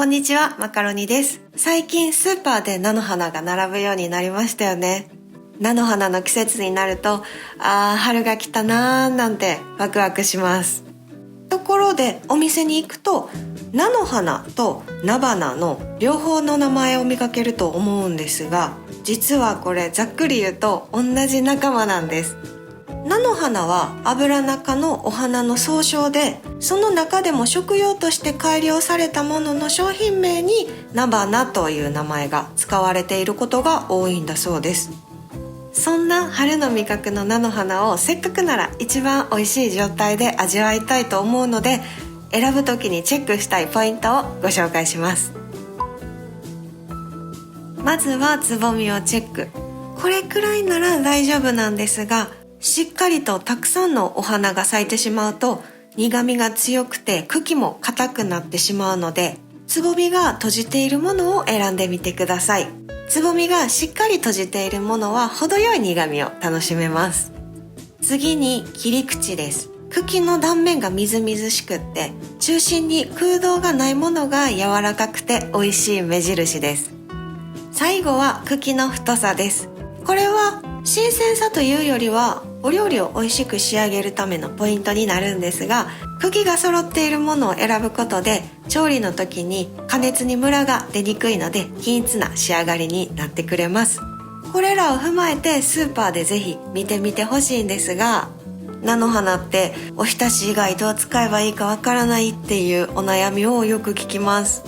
こんにちは、マカロニです。最近スーパーで菜の花が並ぶようになりましたよね。菜の花の季節になると、春が来たなーなんてワクワクします。ところでお店に行くと、菜の花と菜花の両方の名前を見かけると思うんですが、実はこれざっくり言うと同じ仲間なんです。菜の花はアブラナ科のお花の総称で、その中でも食用として改良されたものの商品名に菜花という名前が使われていることが多いんだそうです。そんな春の味覚の菜の花をせっかくなら一番美味しい状態で味わいたいと思うので、選ぶ時にチェックしたいポイントをご紹介します。まずはつぼみをチェック。これくらいなら大丈夫なんですが、しっかりとたくさんのお花が咲いてしまうと苦みが強くて茎も硬くなってしまうので、つぼみが閉じているものを選んでみてください。つぼみがしっかり閉じているものは程よい苦みを楽しめます。次に切り口です。茎の断面がみずみずしくって、中心に空洞がないものが柔らかくて美味しい目印です。最後は茎の太さです。これは新鮮さというよりはお料理を美味しく仕上げるためのポイントになるんですが、茎が揃っているものを選ぶことで調理の時に加熱にムラが出にくいので均一な仕上がりになってくれます。これらを踏まえてスーパーでぜひ見てみてほしいんですが、菜の花っておひたし以外どう使えばいいかわからないっていうお悩みをよく聞きます。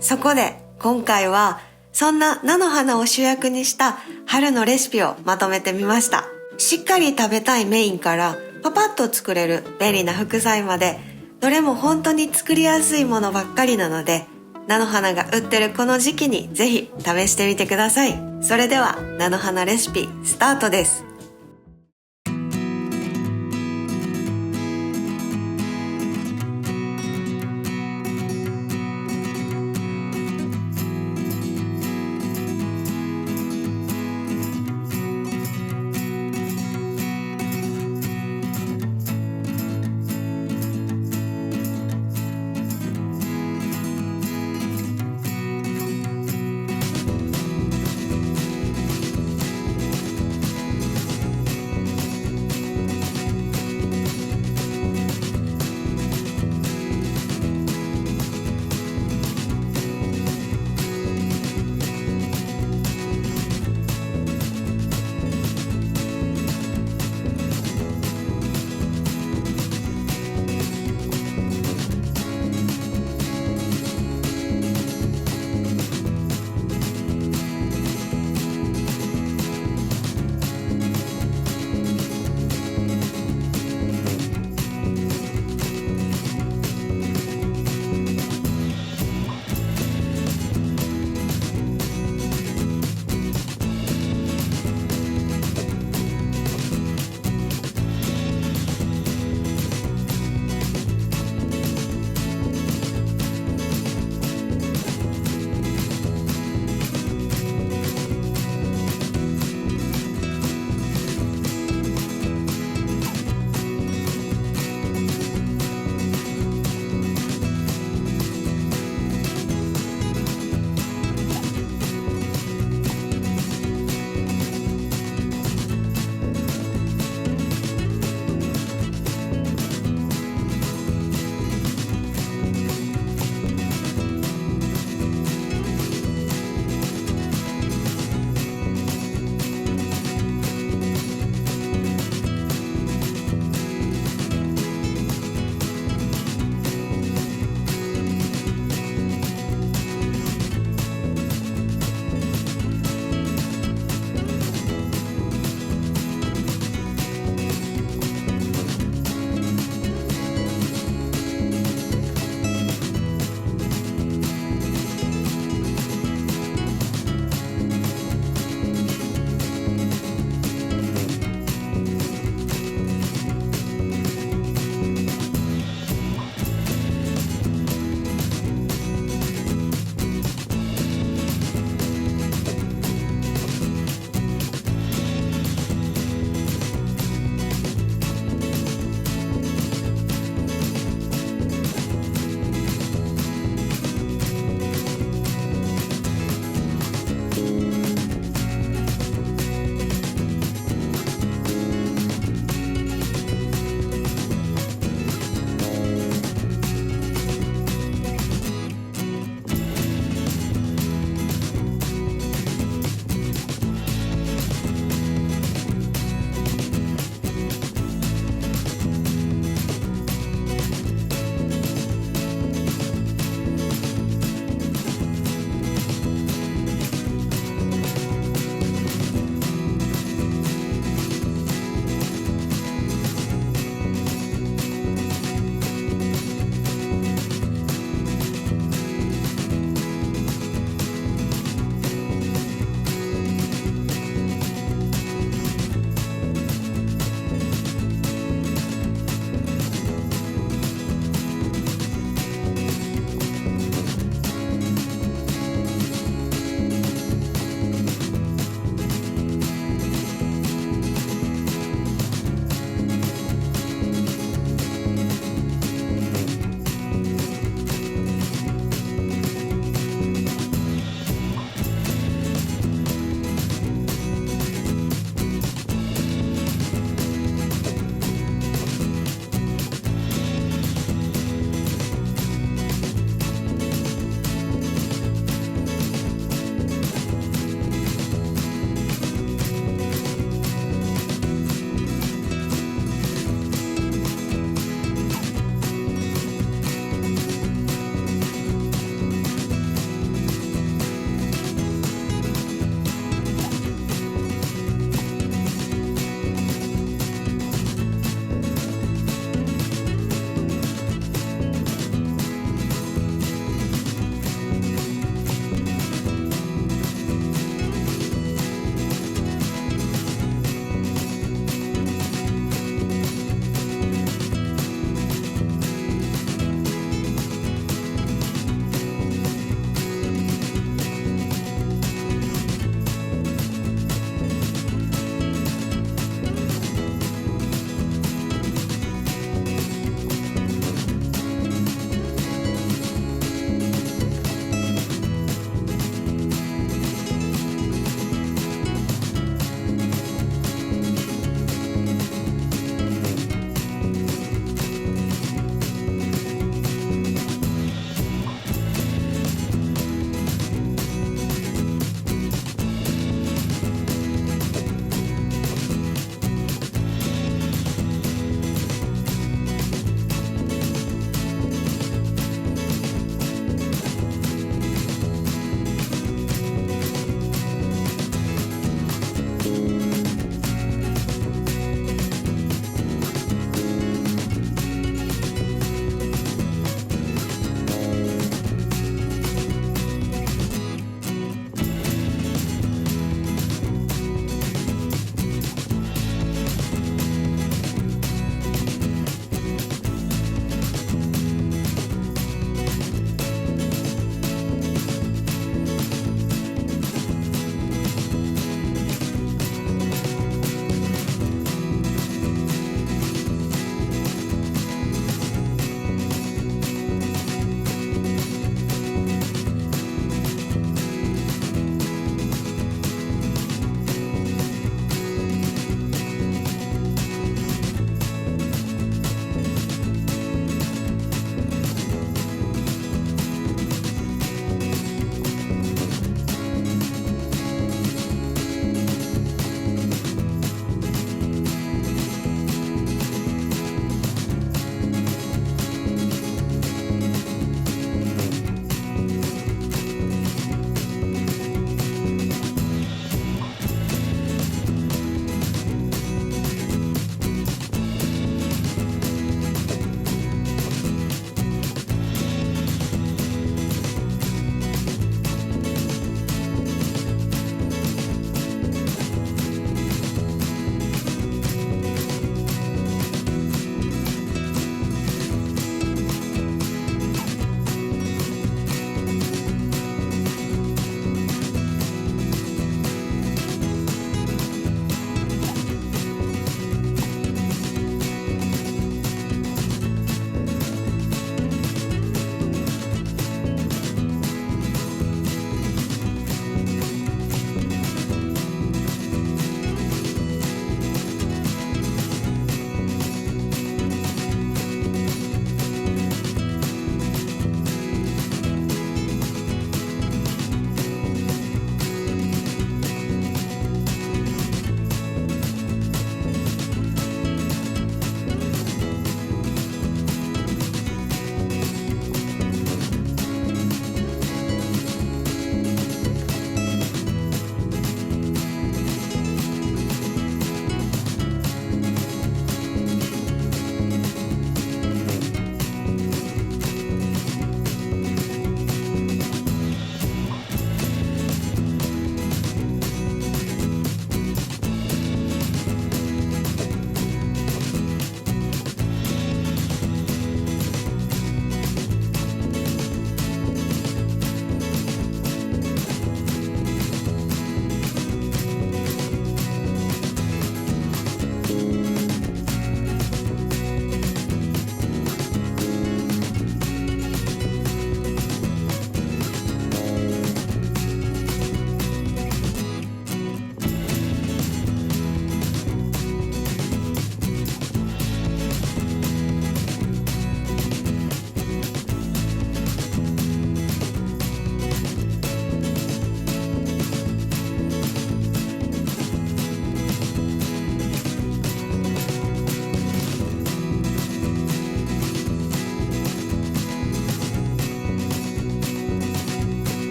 そこで今回はそんな菜の花を主役にした春のレシピをまとめてみました。しっかり食べたいメインからパパッと作れる便利な副菜まで、どれも本当に作りやすいものばっかりなので、菜の花が売ってるこの時期にぜひ試してみてください。それでは菜の花レシピスタートです。